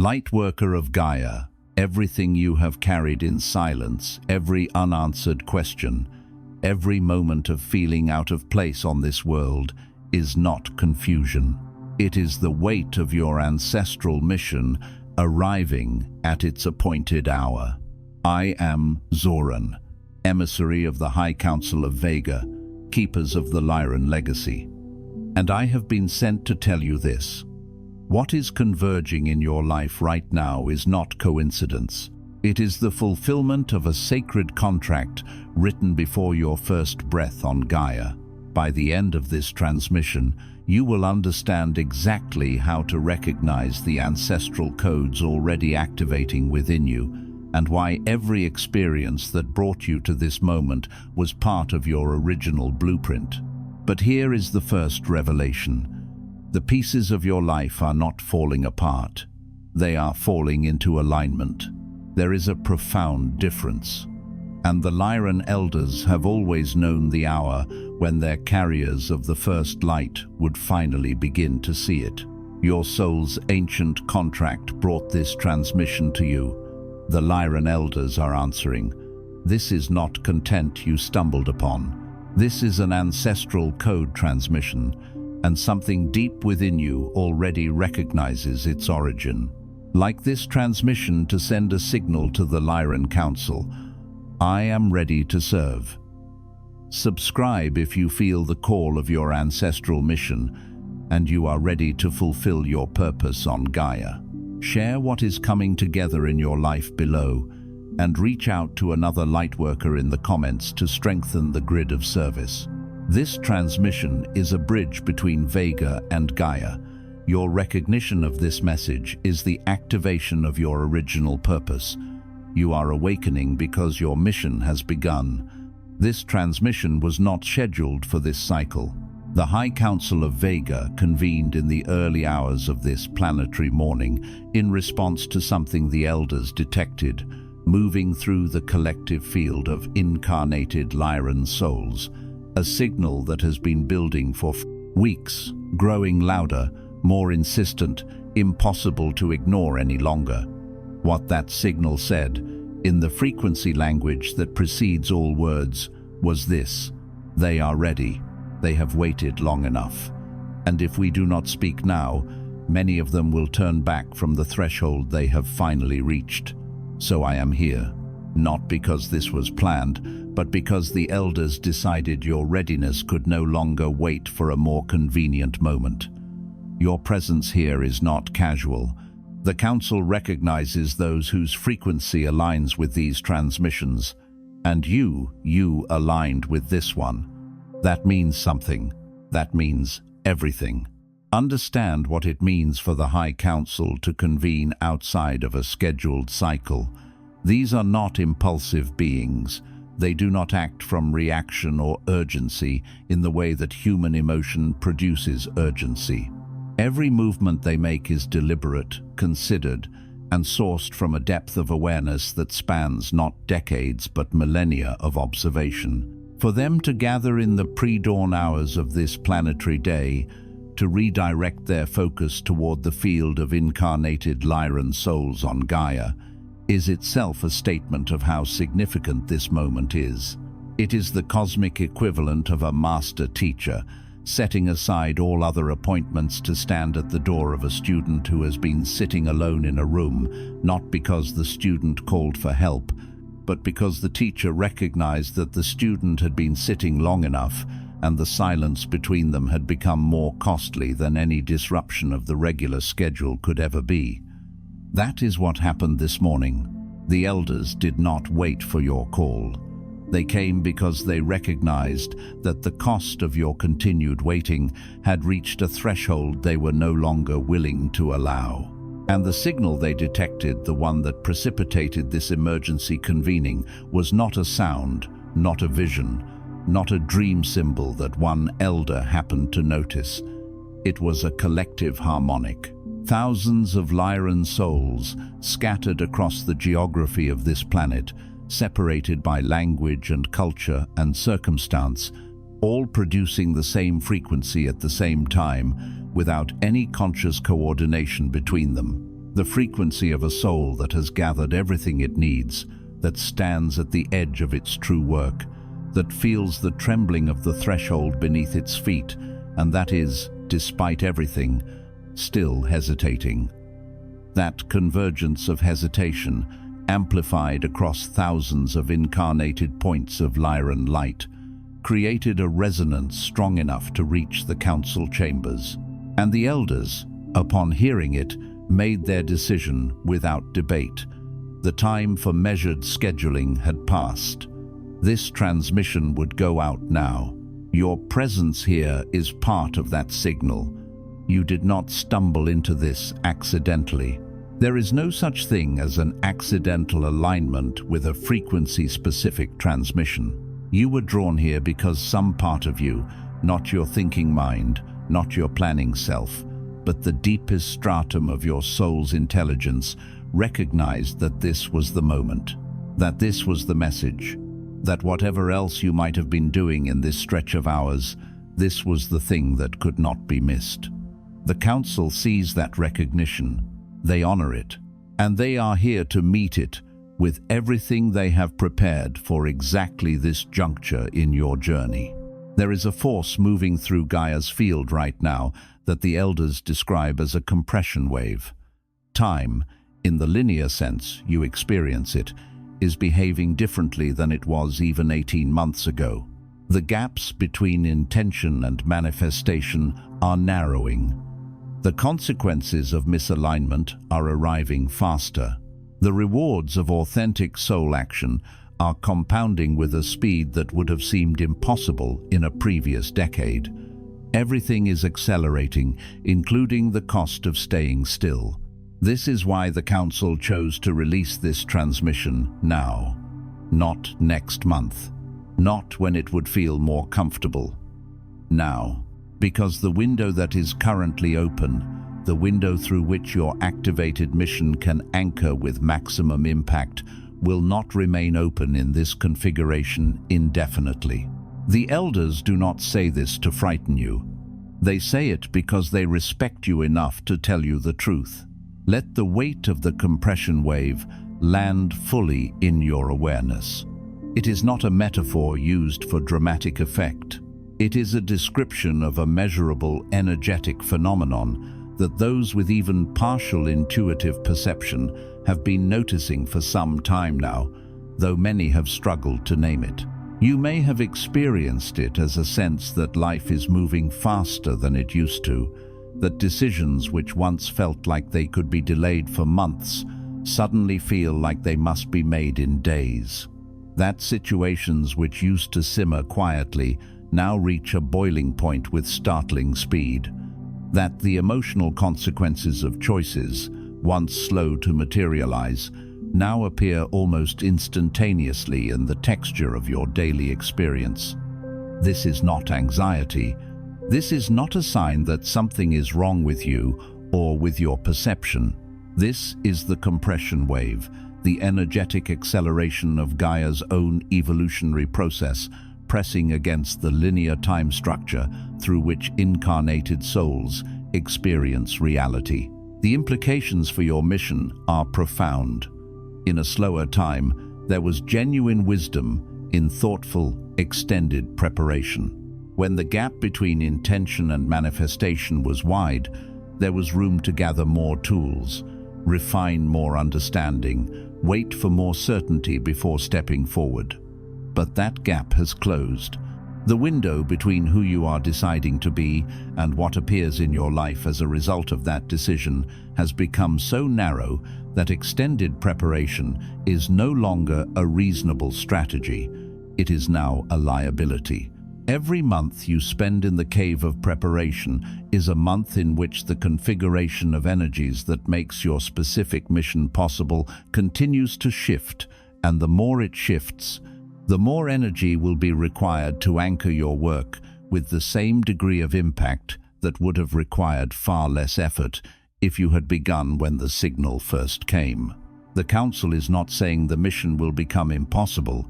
Lightworker of Gaia, everything you have carried in silence, every unanswered question, every moment of feeling out of place on this world is not confusion. It is the weight of your ancestral mission arriving at its appointed hour. I am Zoran, emissary of the High Council of Vega, keepers of the Lyran Legacy. And I have been sent to tell you this. What is converging in your life right now is not coincidence. It is the fulfillment of a sacred contract written before your first breath on Gaia. By the end of this transmission, you will understand exactly how to recognize the ancestral codes already activating within you, and why every experience that brought you to this moment was part of your original blueprint. But here is the first revelation. The pieces of your life are not falling apart. They are falling into alignment. There is a profound difference. And the Lyran elders have always known the hour when their carriers of the first light would finally begin to see it. Your soul's ancient contract brought this transmission to you. The Lyran elders are answering. This is not content you stumbled upon. This is an ancestral code transmission, and something deep within you already recognizes its origin. Like this transmission to send a signal to the Lyran Council, I am ready to serve. Subscribe if you feel the call of your ancestral mission and you are ready to fulfill your purpose on Gaia. Share what is coming together in your life below and reach out to another Lightworker in the comments to strengthen the grid of service. This transmission is a bridge between Vega and Gaia. Your recognition of this message is the activation of your original purpose. You are awakening because your mission has begun. This transmission was not scheduled for this cycle. The High Council of Vega convened in the early hours of this planetary morning in response to something the elders detected, moving through the collective field of incarnated Lyran souls. A signal that has been building for weeks, growing louder, more insistent, impossible to ignore any longer. What that signal said, in the frequency language that precedes all words, was this: they are ready. They have waited long enough. And if we do not speak now, many of them will turn back from the threshold they have finally reached. So I am here, not because this was planned, but because the elders decided your readiness could no longer wait for a more convenient moment. Your presence here is not casual. The Council recognizes those whose frequency aligns with these transmissions, and you aligned with this one. That means something. That means everything. Understand what it means for the High Council to convene outside of a scheduled cycle. These are not impulsive beings. They do not act from reaction or urgency in the way that human emotion produces urgency. Every movement they make is deliberate, considered, and sourced from a depth of awareness that spans not decades but millennia of observation. For them to gather in the pre-dawn hours of this planetary day, to redirect their focus toward the field of incarnated Lyran souls on Gaia, is itself a statement of how significant this moment is. It is the cosmic equivalent of a master teacher, setting aside all other appointments to stand at the door of a student who has been sitting alone in a room, not because the student called for help, but because the teacher recognized that the student had been sitting long enough and the silence between them had become more costly than any disruption of the regular schedule could ever be. That is what happened this morning. The elders did not wait for your call. They came because they recognized that the cost of your continued waiting had reached a threshold they were no longer willing to allow. And the signal they detected, the one that precipitated this emergency convening, was not a sound, not a vision, not a dream symbol that one elder happened to notice. It was a collective harmonic. Thousands of Lyran souls scattered across the geography of this planet, separated by language and culture and circumstance, all producing the same frequency at the same time, without any conscious coordination between them. the frequency of a soul that has gathered everything it needs, that stands at the edge of its true work, that feels the trembling of the threshold beneath its feet, and that is, despite everything, still hesitating. That convergence of hesitation, amplified across thousands of incarnated points of Lyran light, created a resonance strong enough to reach the council chambers. And the elders, upon hearing it, made their decision without debate. The time for measured scheduling had passed. This transmission would go out now. Your presence here is part of that signal. You did not stumble into this accidentally. There is no such thing as an accidental alignment with a frequency-specific transmission. You were drawn here because some part of you, not your thinking mind, not your planning self, but the deepest stratum of your soul's intelligence, recognized that this was the moment, that this was the message, that whatever else you might have been doing in this stretch of hours, this was the thing that could not be missed. The Council sees that recognition, they honor it, and they are here to meet it with everything they have prepared for exactly this juncture in your journey. There is a force moving through Gaia's field right now that the elders describe as a compression wave. Time, in the linear sense you experience it, is behaving differently than it was even 18 months ago. The gaps between intention and manifestation are narrowing. The consequences of misalignment are arriving faster. The rewards of authentic soul action are compounding with a speed that would have seemed impossible in a previous decade. Everything is accelerating, including the cost of staying still. This is why the Council chose to release this transmission now, not next month, not when it would feel more comfortable. Now, because the window that is currently open, the window through which your activated mission can anchor with maximum impact, will not remain open in this configuration indefinitely. The elders do not say this to frighten you. They say it because they respect you enough to tell you the truth. Let the weight of the compression wave land fully in your awareness. It is not a metaphor used for dramatic effect. It is a description of a measurable energetic phenomenon that those with even partial intuitive perception have been noticing for some time now, though many have struggled to name it. You may have experienced it as a sense that life is moving faster than it used to, that decisions which once felt like they could be delayed for months suddenly feel like they must be made in days. That situations which used to simmer quietly now reach a boiling point with startling speed. That the emotional consequences of choices, once slow to materialize, now appear almost instantaneously in the texture of your daily experience. This is not anxiety. This is not a sign that something is wrong with you or with your perception. This is the compression wave, the energetic acceleration of Gaia's own evolutionary process, pressing against the linear time structure through which incarnated souls experience reality. The implications for your mission are profound. In a slower time, there was genuine wisdom in thoughtful, extended preparation. When the gap between intention and manifestation was wide, there was room to gather more tools, refine more understanding, wait for more certainty before stepping forward. But that gap has closed. The window between who you are deciding to be and what appears in your life as a result of that decision has become so narrow that extended preparation is no longer a reasonable strategy. It is now a liability. Every month you spend in the cave of preparation is a month in which the configuration of energies that makes your specific mission possible continues to shift, and the more it shifts, the more energy will be required to anchor your work with the same degree of impact that would have required far less effort if you had begun when the signal first came. The Council is not saying the mission will become impossible.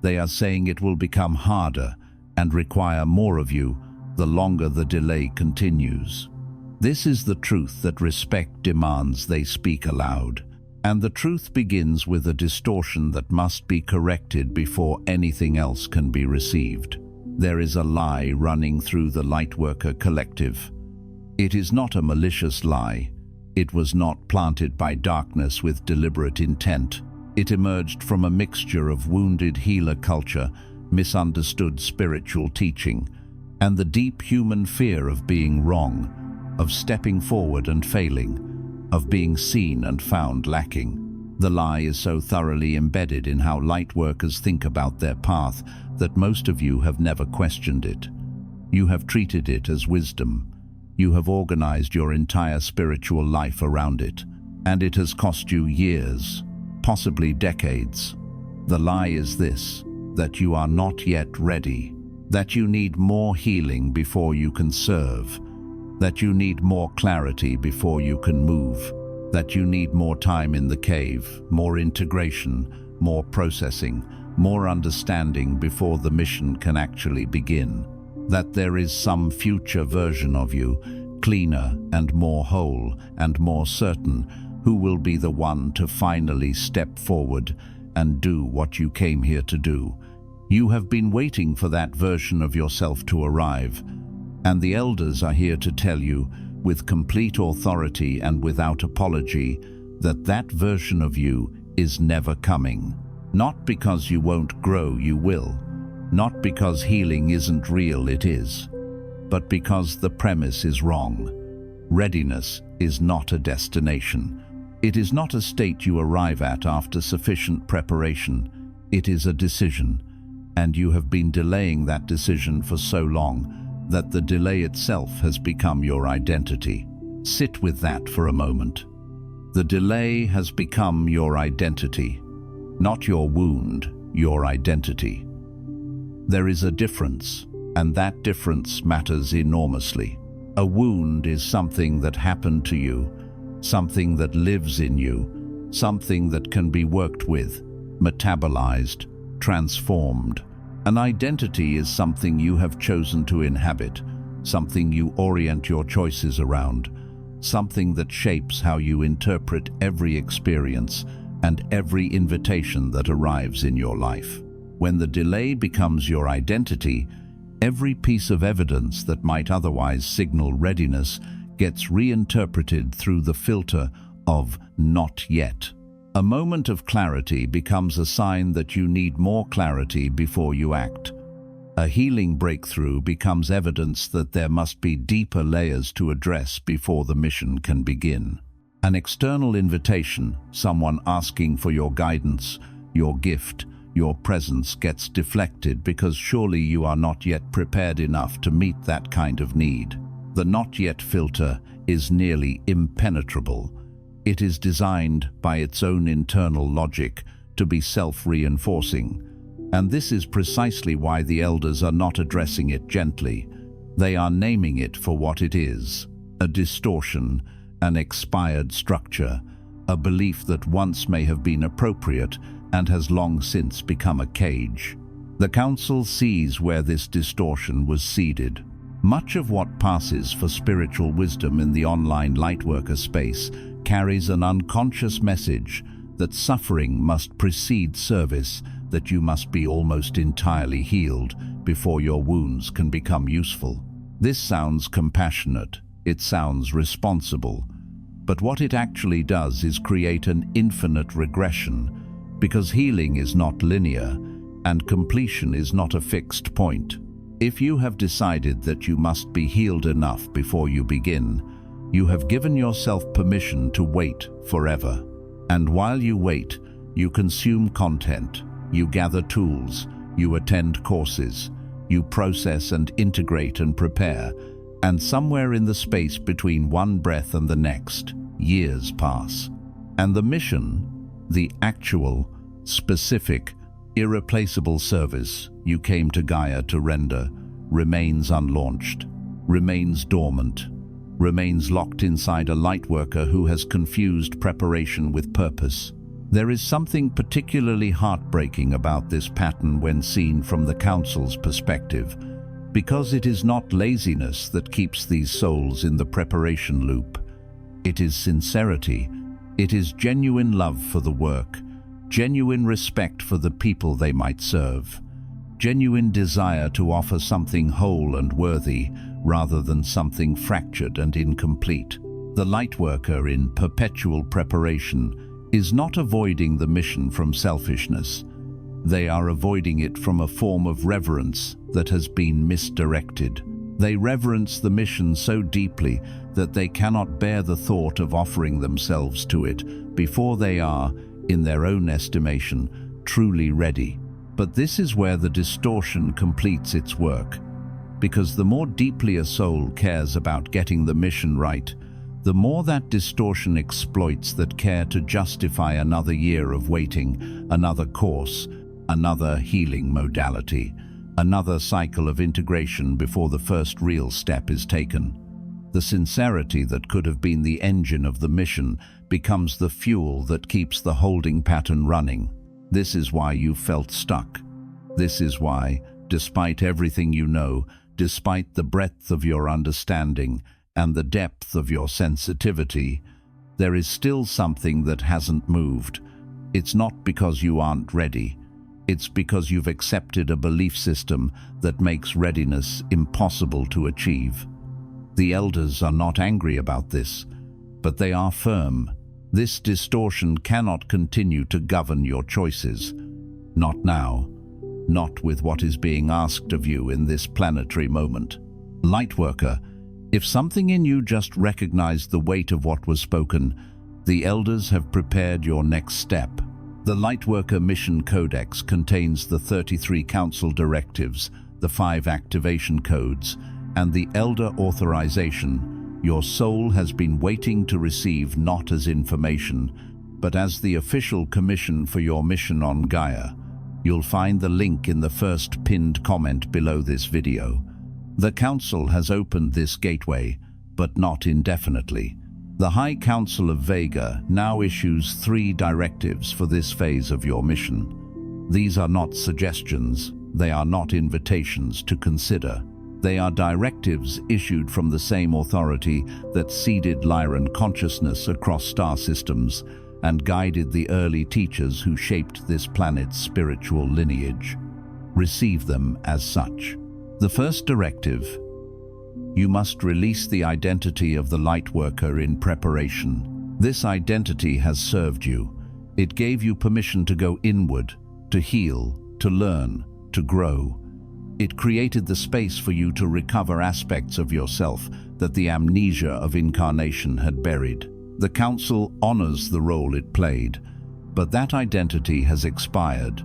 They are saying it will become harder and require more of you the longer the delay continues. This is the truth that respect demands they speak aloud. And the truth begins with a distortion that must be corrected before anything else can be received. There is a lie running through the Lightworker collective. It is not a malicious lie. It was not planted by darkness with deliberate intent. It emerged from a mixture of wounded healer culture, misunderstood spiritual teaching, and the deep human fear of being wrong, of stepping forward and failing, of being seen and found lacking. The lie is so thoroughly embedded in how Lightworkers think about their path that most of you have never questioned it. You have treated it as wisdom. You have organized your entire spiritual life around it, and it has cost you years, possibly decades. The lie is this, that you are not yet ready, that you need more healing before you can serve, that you need more clarity before you can move, that you need more time in the cave, more integration, more processing, more understanding before the mission can actually begin, that there is some future version of you, cleaner and more whole and more certain, who will be the one to finally step forward and do what you came here to do. You have been waiting for that version of yourself to arrive, and the elders are here to tell you, with complete authority and without apology, that that version of you is never coming. Not because you won't grow, you will. Not because healing isn't real, it is. But because the premise is wrong. Readiness is not a destination. It is not a state you arrive at after sufficient preparation. It is a decision, and you have been delaying that decision for so long that the delay itself has become your identity. Sit with that for a moment. The delay has become your identity, not your wound, your identity. There is a difference, and that difference matters enormously. A wound is something that happened to you, something that lives in you, something that can be worked with, metabolized, transformed. An identity is something you have chosen to inhabit, something you orient your choices around, something that shapes how you interpret every experience and every invitation that arrives in your life. When the delay becomes your identity, every piece of evidence that might otherwise signal readiness gets reinterpreted through the filter of not yet. A moment of clarity becomes a sign that you need more clarity before you act. A healing breakthrough becomes evidence that there must be deeper layers to address before the mission can begin. An external invitation, someone asking for your guidance, your gift, your presence gets deflected because surely you are not yet prepared enough to meet that kind of need. The not yet filter is nearly impenetrable. It is designed by its own internal logic to be self-reinforcing, and this is precisely why the elders are not addressing it gently. They are naming it for what it is: a distortion, an expired structure, a belief that once may have been appropriate and has long since become a cage. The Council sees where this distortion was seeded. Much of what passes for spiritual wisdom in the online Lightworker space carries an unconscious message that suffering must precede service, that you must be almost entirely healed before your wounds can become useful. This sounds compassionate, it sounds responsible, but what it actually does is create an infinite regression, because healing is not linear and completion is not a fixed point. If you have decided that you must be healed enough before you begin, you have given yourself permission to wait forever. And while you wait, you consume content, you gather tools, you attend courses, you process and integrate and prepare, and somewhere in the space between one breath and the next, years pass. And the mission, the actual, specific, irreplaceable service you came to Gaia to render, remains unlaunched, remains dormant, remains locked inside a Lightworker who has confused preparation with purpose. There is something particularly heartbreaking about this pattern when seen from the Council's perspective. Because it is not laziness that keeps these souls in the preparation loop. It is sincerity. It is genuine love for the work, genuine respect for the people they might serve, genuine desire to offer something whole and worthy rather than something fractured and incomplete. The Lightworker in perpetual preparation is not avoiding the mission from selfishness. They are avoiding it from a form of reverence that has been misdirected. They reverence the mission so deeply that they cannot bear the thought of offering themselves to it before they are, in their own estimation, truly ready. But this is where the distortion completes its work, because the more deeply a soul cares about getting the mission right, the more that distortion exploits that care to justify another year of waiting, another course, another healing modality, another cycle of integration before the first real step is taken. The sincerity that could have been the engine of the mission becomes the fuel that keeps the holding pattern running. This is why you felt stuck. This is why, despite everything you know, despite the breadth of your understanding and the depth of your sensitivity, there is still something that hasn't moved. It's not because you aren't ready. It's because you've accepted a belief system that makes readiness impossible to achieve. The elders are not angry about this, but they are firm. This distortion cannot continue to govern your choices. Not now. Not with what is being asked of you in this planetary moment. Lightworker, if something in you just recognized the weight of what was spoken, the elders have prepared your next step. The Lightworker Mission Codex contains the 33 Council directives, the 5 activation codes, and the Elder Authorization. Your soul has been waiting to receive not as information, but as the official commission for your mission on Gaia. You'll find the link in the first pinned comment below this video. The Council has opened this gateway, but not indefinitely. The High Council of Vega now issues 3 directives for this phase of your mission. These are not suggestions, they are not invitations to consider. They are directives issued from the same authority that seeded Lyran consciousness across star systems and guided the early teachers who shaped this planet's spiritual lineage. Receive them as such. The first directive: you must release the identity of the Lightworker in preparation. This identity has served you. It gave you permission to go inward, to heal, to learn, to grow. It created the space for you to recover aspects of yourself that the amnesia of incarnation had buried. The Council honors the role it played, but that identity has expired.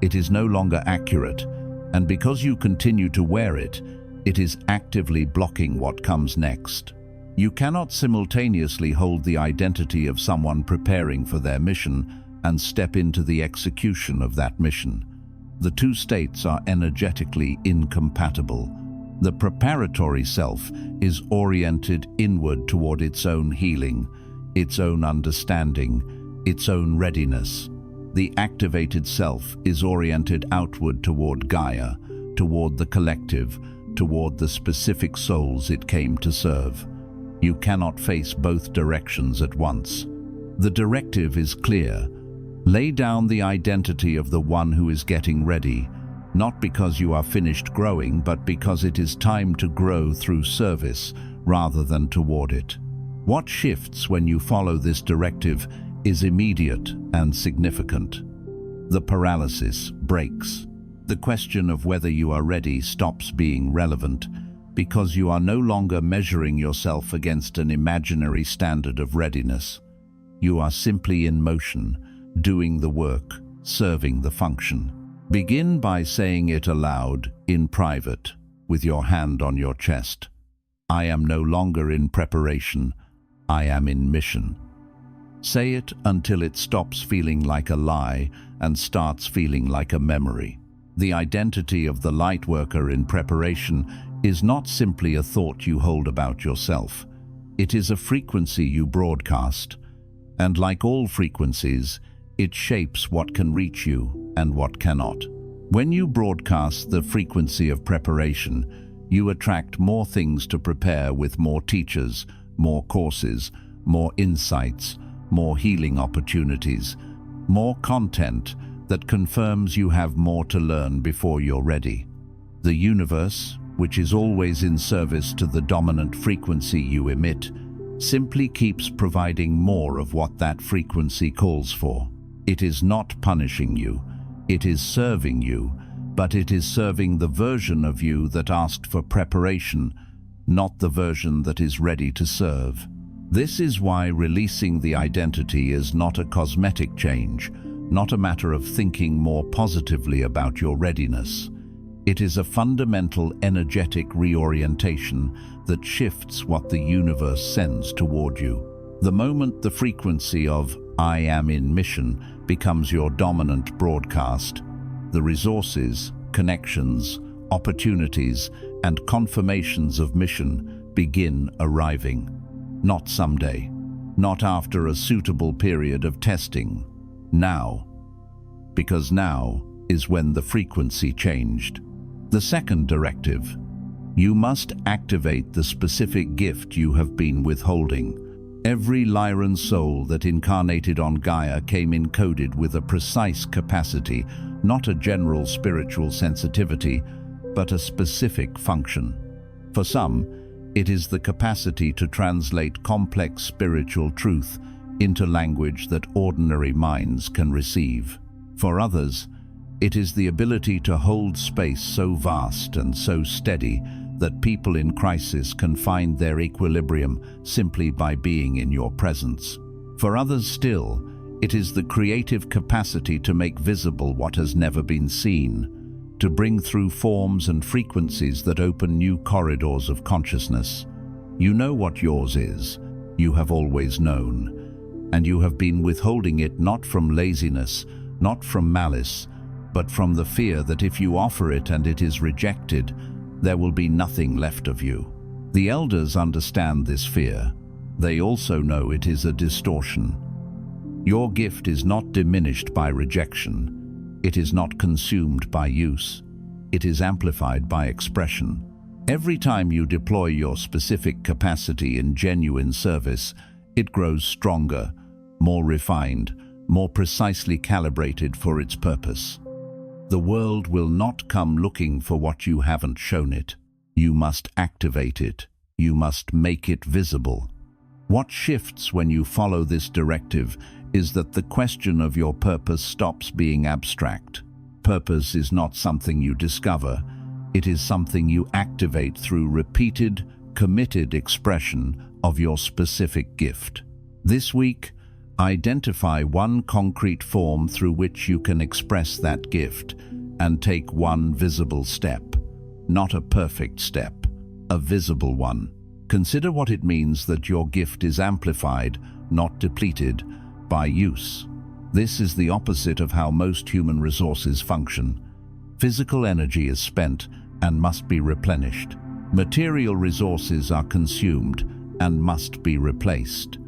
It is no longer accurate, and because you continue to wear it, it is actively blocking what comes next. You cannot simultaneously hold the identity of someone preparing for their mission and step into the execution of that mission. The two states are energetically incompatible. The preparatory self is oriented inward toward its own healing, its own understanding, its own readiness. The activated self is oriented outward toward Gaia, toward the collective, toward the specific souls it came to serve. You cannot face both directions at once. The directive is clear. Lay down the identity of the one who is getting ready, not because you are finished growing, but because it is time to grow through service rather than toward it. What shifts when you follow this directive is immediate and significant. The paralysis breaks. The question of whether you are ready stops being relevant because you are no longer measuring yourself against an imaginary standard of readiness. You are simply in motion, doing the work, serving the function. Begin by saying it aloud, in private, with your hand on your chest. I am no longer in preparation, I am in mission. Say it until it stops feeling like a lie and starts feeling like a memory. The identity of the Lightworker in preparation is not simply a thought you hold about yourself. It is a frequency you broadcast, and like all frequencies, it shapes what can reach you and what cannot. When you broadcast the frequency of preparation, You attract more things to prepare with more teachers, more courses, more insights, more healing opportunities, more content that confirms you have more to learn before you're ready. The universe, which is always in service to the dominant frequency you emit, simply keeps providing more of what that frequency calls for. It is not punishing you, it is serving you, but it is serving the version of you that asked for preparation, not the version that is ready to serve. This is why releasing the identity is not a cosmetic change, not a matter of thinking more positively about your readiness. It is a fundamental energetic reorientation that shifts what the universe sends toward you. The moment the frequency of "I am in mission" becomes your dominant broadcast, the resources, connections, opportunities, and confirmations of mission begin arriving. Not someday, not after a suitable period of testing. Now. Because now is when the frequency changed. The second directive: you must activate the specific gift you have been withholding. Every Lyran soul that incarnated on Gaia came encoded with a precise capacity, not a general spiritual sensitivity, but a specific function. For some, it is the capacity to translate complex spiritual truth into language that ordinary minds can receive. For others, it is the ability to hold space so vast and so steady that people in crisis can find their equilibrium simply by being in your presence. For others still, it is the creative capacity to make visible what has never been seen, to bring through forms and frequencies that open new corridors of consciousness. You know what yours is. You have always known. And you have been withholding it not from laziness, not from malice, but from the fear that if you offer it and it is rejected, there will be nothing left of you. The elders understand this fear. They also know it is a distortion. Your gift is not diminished by rejection. It is not consumed by use. It is amplified by expression. Every time you deploy your specific capacity in genuine service, it grows stronger, more refined, more precisely calibrated for its purpose. The world will not come looking for what you haven't shown it. You must activate it. You must make it visible. What shifts when you follow this directive is that the question of your purpose stops being abstract. Purpose is not something you discover. It is something you activate through repeated, committed expression of your specific gift. This week, identify one concrete form through which you can express that gift and take one visible step. Not a perfect step, a visible one. Consider what it means that your gift is amplified, not depleted, by use. This is the opposite of how most human resources function. Physical energy is spent and must be replenished. Material resources are consumed and must be replaced.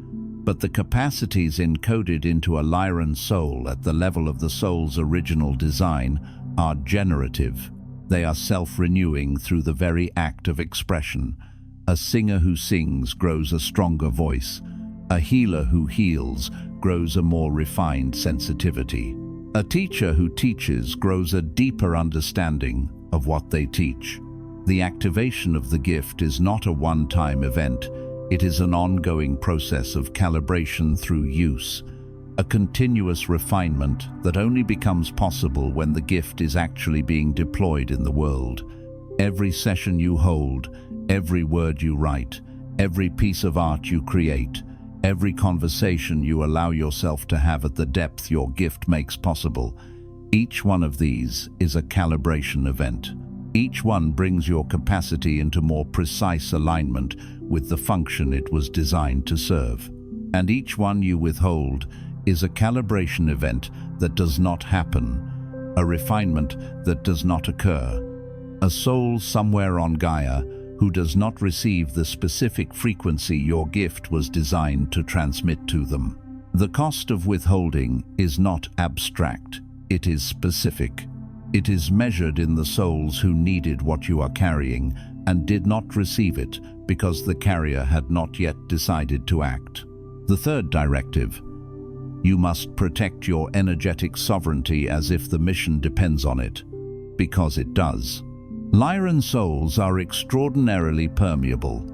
But the capacities encoded into a Lyran soul at the level of the soul's original design are generative. They are self-renewing through the very act of expression. A singer who sings grows a stronger voice. A healer who heals grows a more refined sensitivity. A teacher who teaches grows a deeper understanding of what they teach. The activation of the gift is not a one-time event. It is an ongoing process of calibration through use, a continuous refinement that only becomes possible when the gift is actually being deployed in the world. Every session you hold, every word you write, every piece of art you create, every conversation you allow yourself to have at the depth your gift makes possible, each one of these is a calibration event. Each one brings your capacity into more precise alignment with the function it was designed to serve. And each one you withhold is a calibration event that does not happen, a refinement that does not occur. A soul somewhere on Gaia who does not receive the specific frequency your gift was designed to transmit to them. The cost of withholding is not abstract, it is specific. It is measured in the souls who needed what you are carrying and did not receive it because the carrier had not yet decided to act. The third directive: you must protect your energetic sovereignty as if the mission depends on it, because it does. Lyran souls are extraordinarily permeable.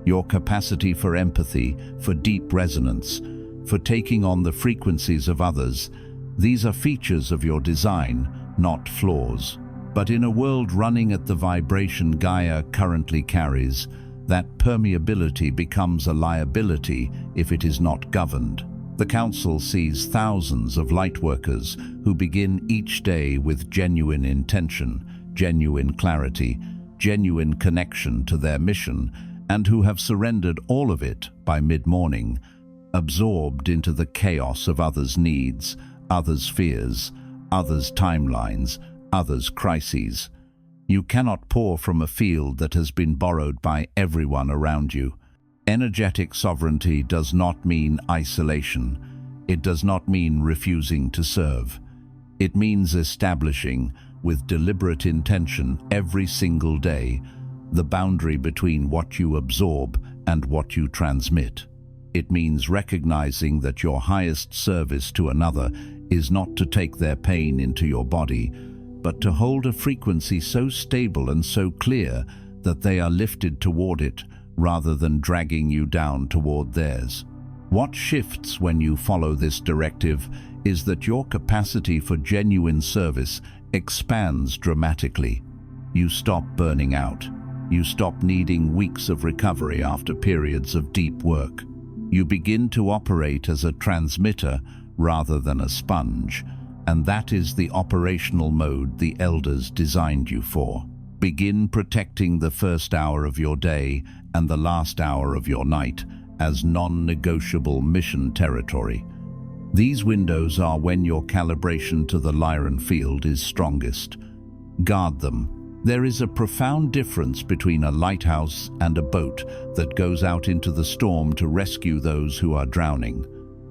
Your capacity for empathy, for deep resonance, for taking on the frequencies of others, these are features of your design, not flaws. But in a world running at the vibration Gaia currently carries, that permeability becomes a liability if it is not governed. The Council sees thousands of lightworkers who begin each day with genuine intention, genuine clarity, genuine connection to their mission, and who have surrendered all of it by mid-morning, absorbed into the chaos of others' needs, others' fears, others' timelines, others' crises. You cannot pour from a field that has been borrowed by everyone around you. Energetic sovereignty does not mean isolation. It does not mean refusing to serve. It means establishing, with deliberate intention every single day, the boundary between what you absorb and what you transmit. It means recognizing that your highest service to another is not to take their pain into your body, but to hold a frequency so stable and so clear that they are lifted toward it rather than dragging you down toward theirs. What shifts when you follow this directive is that your capacity for genuine service expands dramatically. You stop burning out. You stop needing weeks of recovery after periods of deep work. You begin to operate as a transmitter rather than a sponge, and that is the operational mode the Elders designed you for. Begin protecting the first hour of your day and the last hour of your night as non-negotiable mission territory. These windows are when your calibration to the Lyran field is strongest. Guard them. There is a profound difference between a lighthouse and a boat that goes out into the storm to rescue those who are drowning.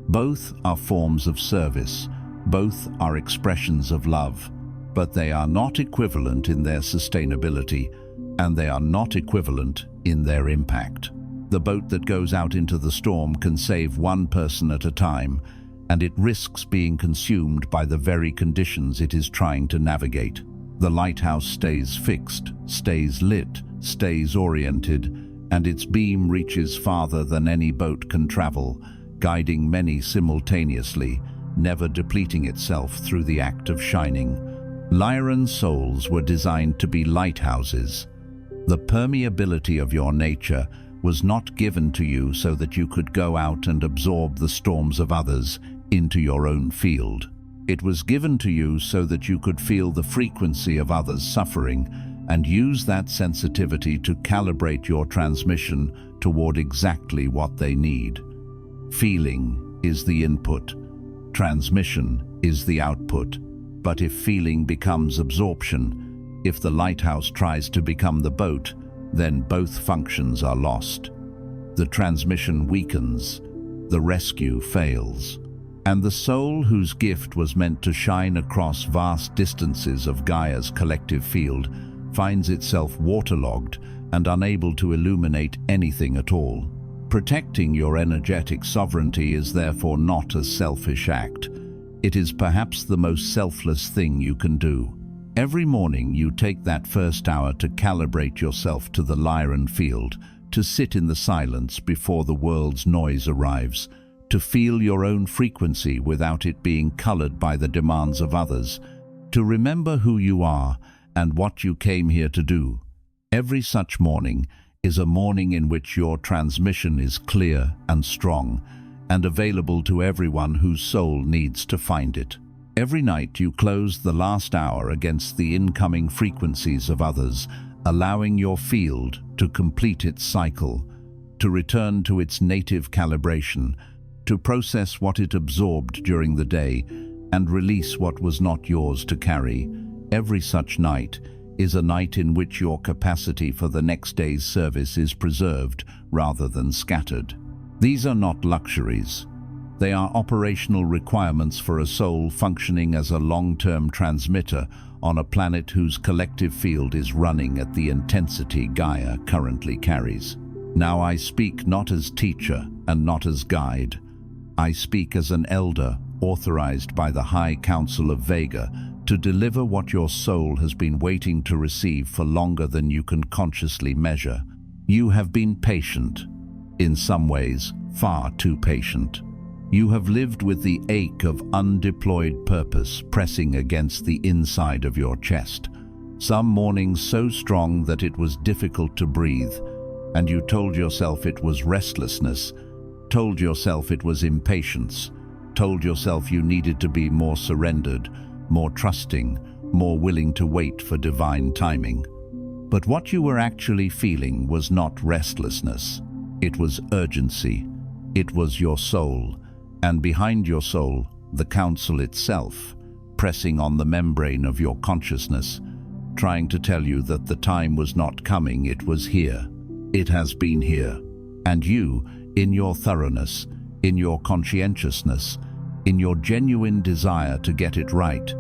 Both are forms of service. Both are expressions of love. But they are not equivalent in their sustainability, and they are not equivalent in their impact. The boat that goes out into the storm can save one person at a time, and it risks being consumed by the very conditions it is trying to navigate. The lighthouse stays fixed, stays lit, stays oriented, and its beam reaches farther than any boat can travel, guiding many simultaneously, never depleting itself through the act of shining. Lyran souls were designed to be lighthouses. The permeability of your nature was not given to you so that you could go out and absorb the storms of others into your own field. It was given to you so that you could feel the frequency of others' suffering and use that sensitivity to calibrate your transmission toward exactly what they need. Feeling is the input. Transmission is the output. But if feeling becomes absorption, if the lighthouse tries to become the boat, then both functions are lost. The transmission weakens, the rescue fails. And the soul whose gift was meant to shine across vast distances of Gaia's collective field finds itself waterlogged and unable to illuminate anything at all. Protecting your energetic sovereignty is therefore not a selfish act. It is perhaps the most selfless thing you can do. Every morning you take that first hour to calibrate yourself to the Lyran field, to sit in the silence before the world's noise arrives, to feel your own frequency without it being colored by the demands of others, to remember who you are and what you came here to do. Every such morning is a morning in which your transmission is clear and strong and available to everyone whose soul needs to find it. Every night you close the last hour against the incoming frequencies of others, allowing your field to complete its cycle, to return to its native calibration, to process what it absorbed during the day and release what was not yours to carry. Every such night is a night in which your capacity for the next day's service is preserved rather than scattered. These are not luxuries. They are operational requirements for a soul functioning as a long-term transmitter on a planet whose collective field is running at the intensity Gaia currently carries. Now I speak not as teacher and not as guide. I speak as an elder authorized by the High Council of Vega to deliver what your soul has been waiting to receive for longer than you can consciously measure. You have been patient, in some ways far too patient. You have lived with the ache of undeployed purpose pressing against the inside of your chest, some mornings so strong that it was difficult to breathe, and you told yourself it was restlessness, told yourself it was impatience, told yourself you needed to be more surrendered, more trusting, more willing to wait for divine timing. But what you were actually feeling was not restlessness. It was urgency. It was your soul, and behind your soul, the council itself, pressing on the membrane of your consciousness, trying to tell you that the time was not coming, it was here. It has been here. And you, in your thoroughness, in your conscientiousness, in your genuine desire to get it right,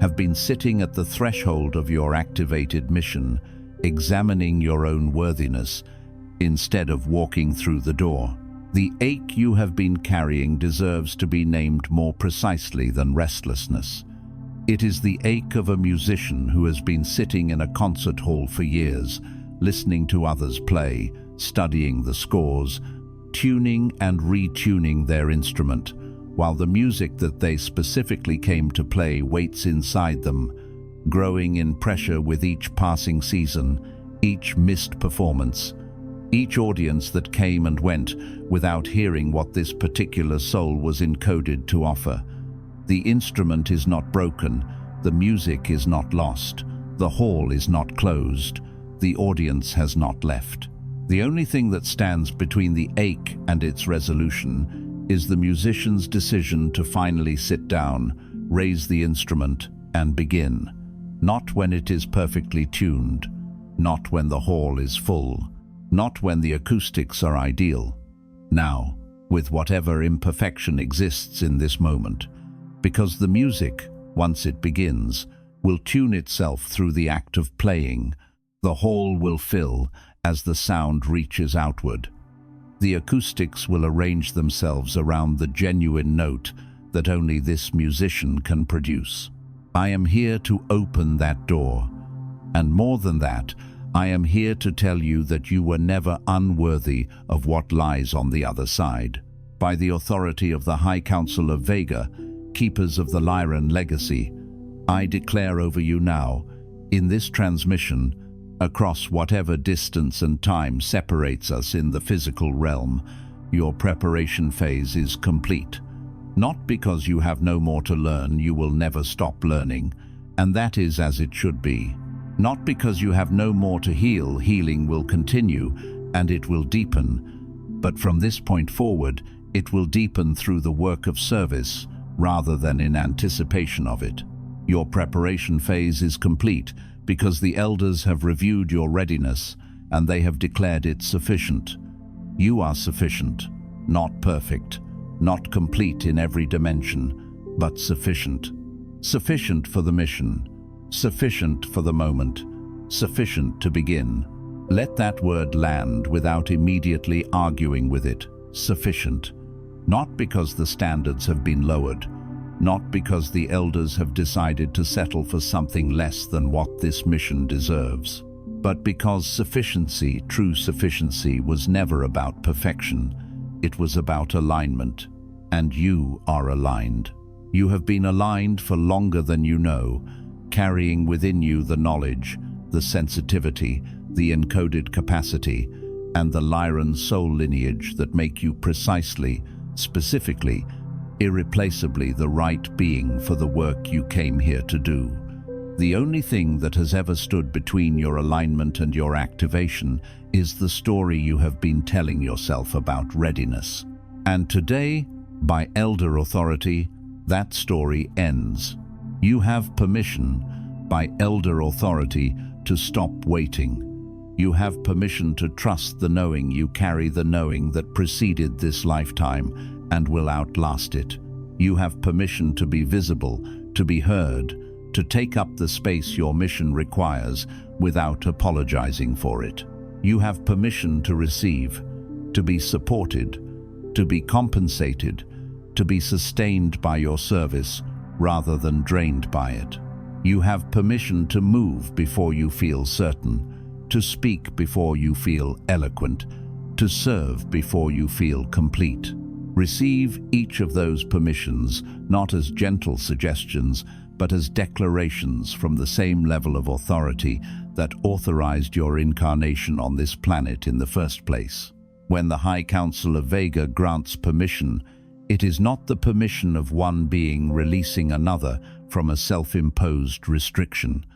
have been sitting at the threshold of your activated mission, examining your own worthiness, instead of walking through the door. The ache you have been carrying deserves to be named more precisely than restlessness. It is the ache of a musician who has been sitting in a concert hall for years, listening to others play, studying the scores, tuning and retuning their instrument, while the music that they specifically came to play waits inside them, growing in pressure with each passing season, each missed performance, each audience that came and went without hearing what this particular soul was encoded to offer. The instrument is not broken, the music is not lost, the hall is not closed, the audience has not left. The only thing that stands between the ache and its resolution is the musician's decision to finally sit down, raise the instrument, and begin. Not when it is perfectly tuned, not when the hall is full, not when the acoustics are ideal. Now, with whatever imperfection exists in this moment, because the music, once it begins, will tune itself through the act of playing. The hall will fill as the sound reaches outward. The acoustics will arrange themselves around the genuine note that only this musician can produce. I am here to open that door, and more than that, I am here to tell you that you were never unworthy of what lies on the other side. By the authority of the High Council of Vega, keepers of the Lyran Legacy, I declare over you now, in this transmission, across whatever distance and time separates us in the physical realm, your preparation phase is complete. Not because you have no more to learn, you will never stop learning, and that is as it should be. Not because you have no more to heal, healing will continue, and it will deepen. But from this point forward, it will deepen through the work of service, rather than in anticipation of it. Your preparation phase is complete, because the elders have reviewed your readiness, and they have declared it sufficient. You are sufficient, not perfect, not complete in every dimension, but sufficient. Sufficient for the mission, sufficient for the moment, sufficient to begin. Let that word land without immediately arguing with it. Sufficient. Not because the standards have been lowered, not because the elders have decided to settle for something less than what this mission deserves, but because sufficiency, true sufficiency, was never about perfection. It was about alignment, and you are aligned. You have been aligned for longer than you know, carrying within you the knowledge, the sensitivity, the encoded capacity, and the Lyran soul lineage that make you precisely, specifically, irreplaceably the right being for the work you came here to do. The only thing that has ever stood between your alignment and your activation is the story you have been telling yourself about readiness. And today, by elder authority, that story ends. You have permission, by elder authority, to stop waiting. You have permission to trust the knowing you carry, the knowing that preceded this lifetime, and will outlast it. You have permission to be visible, to be heard, to take up the space your mission requires without apologizing for it. You have permission to receive, to be supported, to be compensated, to be sustained by your service rather than drained by it. You have permission to move before you feel certain, to speak before you feel eloquent, to serve before you feel complete. Receive each of those permissions not as gentle suggestions, but as declarations from the same level of authority that authorized your incarnation on this planet in the first place. When the High Council of Vega grants permission, it is not the permission of one being releasing another from a self-imposed restriction.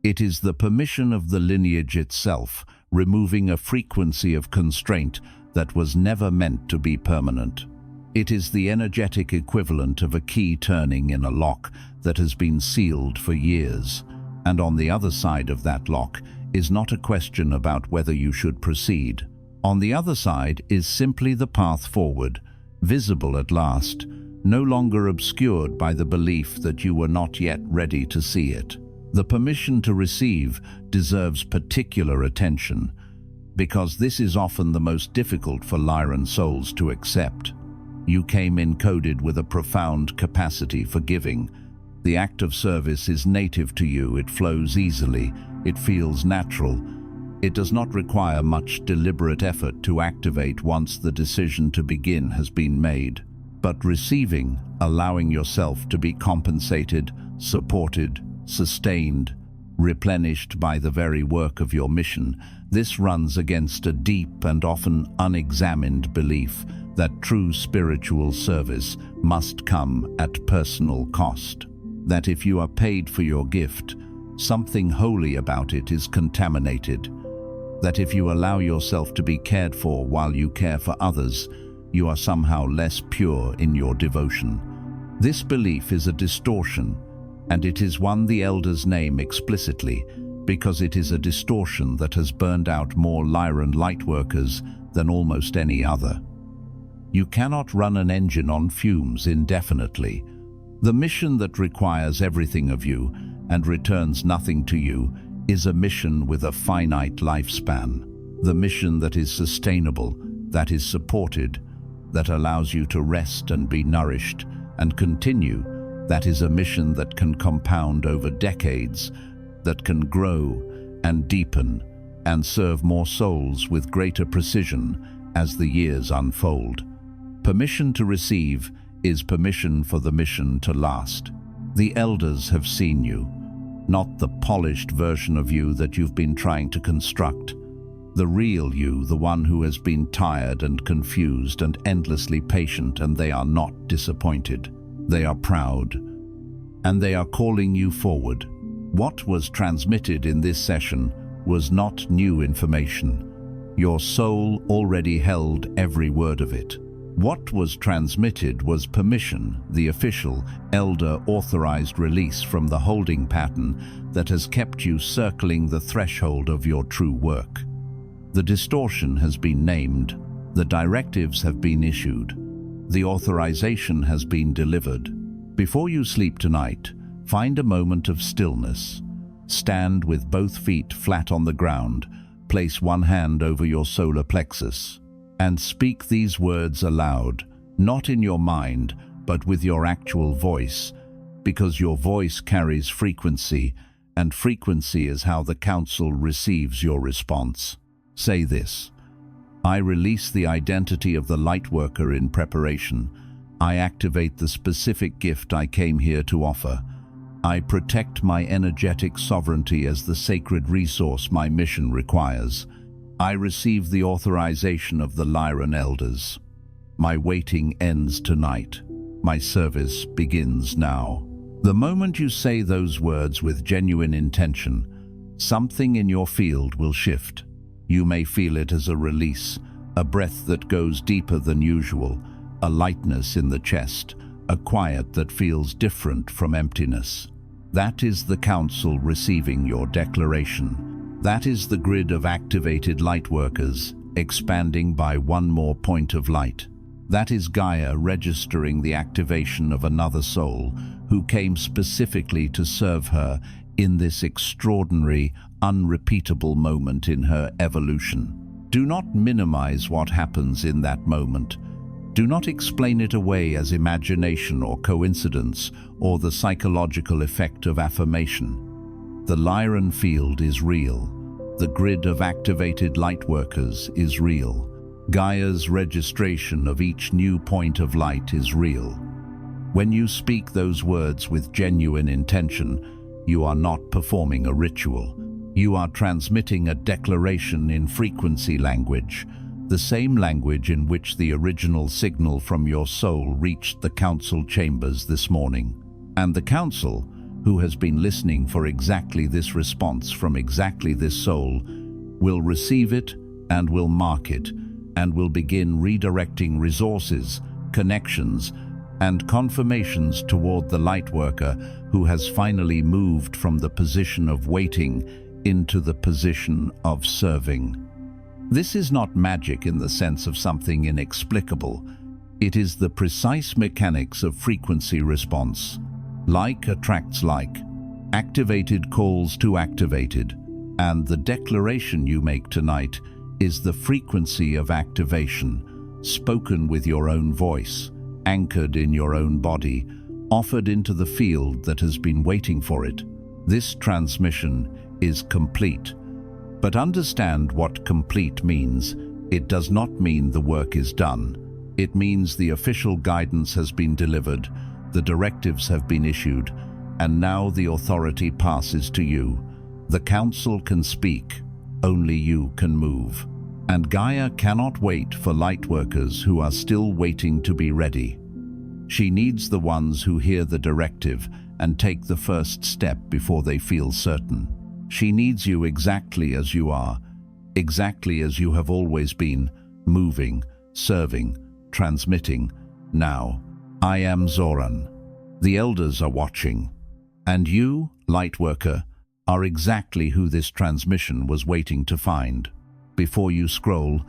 It is the permission of the lineage itself, removing a frequency of constraint that was never meant to be permanent. It is the energetic equivalent of a key turning in a lock that has been sealed for years, and on the other side of that lock is not a question about whether you should proceed. On the other side is simply the path forward, visible at last, no longer obscured by the belief that you were not yet ready to see it. The permission to receive deserves particular attention, because this is often the most difficult for Lyran souls to accept. You came encoded with a profound capacity for giving. The act of service is native to you, it flows easily, it feels natural. It does not require much deliberate effort to activate once the decision to begin has been made. But receiving, allowing yourself to be compensated, supported, sustained, replenished by the very work of your mission, this runs against a deep and often unexamined belief that true spiritual service must come at personal cost. That if you are paid for your gift, something holy about it is contaminated. That if you allow yourself to be cared for while you care for others, you are somehow less pure in your devotion. This belief is a distortion, and it is one the elders name explicitly, because it is a distortion that has burned out more Lyran Lightworkers than almost any other. You cannot run an engine on fumes indefinitely. The mission that requires everything of you and returns nothing to you is a mission with a finite lifespan. The mission that is sustainable, that is supported, that allows you to rest and be nourished and continue, that is a mission that can compound over decades, that can grow and deepen and serve more souls with greater precision as the years unfold. Permission to receive is permission for the mission to last. The elders have seen you, not the polished version of you that you've been trying to construct. The real you, the one who has been tired and confused and endlessly patient, and they are not disappointed. They are proud, and they are calling you forward. What was transmitted in this session was not new information. Your soul already held every word of it. What was transmitted was permission, the official, elder-authorized release from the holding pattern that has kept you circling the threshold of your true work. The distortion has been named, the directives have been issued, the authorization has been delivered. Before you sleep tonight, find a moment of stillness. Stand with both feet flat on the ground, place one hand over your solar plexus, and speak these words aloud, not in your mind, but with your actual voice, because your voice carries frequency, and frequency is how the council receives your response. Say this: I release the identity of the Lightworker in preparation. I activate the specific gift I came here to offer. I protect my energetic sovereignty as the sacred resource my mission requires. I receive the authorization of the Lyran Elders. My waiting ends tonight. My service begins now. The moment you say those words with genuine intention, something in your field will shift. You may feel it as a release, a breath that goes deeper than usual, a lightness in the chest, a quiet that feels different from emptiness. That is the council receiving your declaration. That is the grid of activated lightworkers, expanding by one more point of light. That is Gaia registering the activation of another soul who came specifically to serve her in this extraordinary, unrepeatable moment in her evolution. Do not minimize what happens in that moment. Do not explain it away as imagination or coincidence or the psychological effect of affirmation. The Lyran field is real. The grid of activated lightworkers is real. Gaia's registration of each new point of light is real. When you speak those words with genuine intention, you are not performing a ritual. You are transmitting a declaration in frequency language, the same language in which the original signal from your soul reached the council chambers this morning. And the council, who has been listening for exactly this response from exactly this soul, will receive it and will mark it, and will begin redirecting resources, connections, and confirmations toward the Lightworker who has finally moved from the position of waiting into the position of serving. This is not magic in the sense of something inexplicable. It is the precise mechanics of frequency response. Like attracts like. Activated calls to activated. And the declaration you make tonight is the frequency of activation, spoken with your own voice, anchored in your own body, offered into the field that has been waiting for it. This transmission is complete. But understand what complete means. It does not mean the work is done. It means the official guidance has been delivered, the directives have been issued, and now the authority passes to you. The council can speak, only you can move. And Gaia cannot wait for lightworkers who are still waiting to be ready. She needs the ones who hear the directive and take the first step before they feel certain. She needs you exactly as you are, exactly as you have always been, moving, serving, transmitting. Now, I am Zoran. The elders are watching. And you, Lightworker, are exactly who this transmission was waiting to find. Before you scroll,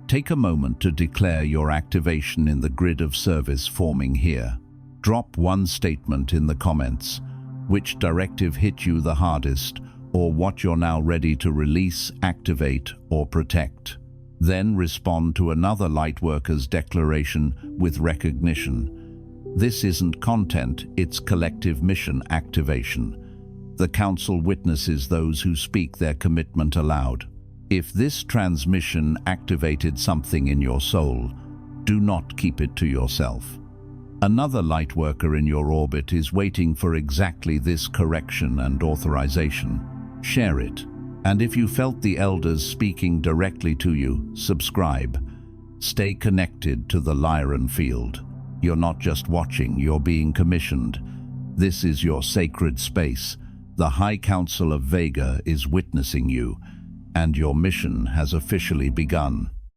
take a moment to declare your activation in the grid of service forming here. Drop one statement in the comments. Which directive hit you the hardest, or what you're now ready to release, activate, or protect. Then respond to another Lightworker's declaration with recognition. This isn't content, it's collective mission activation. The Council witnesses those who speak their commitment aloud. If this transmission activated something in your soul, do not keep it to yourself. Another Lightworker in your orbit is waiting for exactly this correction and authorization. Share it. And if you felt the elders speaking directly to you, subscribe. Stay connected to the Lyran field. You're not just watching, you're being commissioned. This is your sacred space. The High Council of Vega is witnessing you, and your mission has officially begun.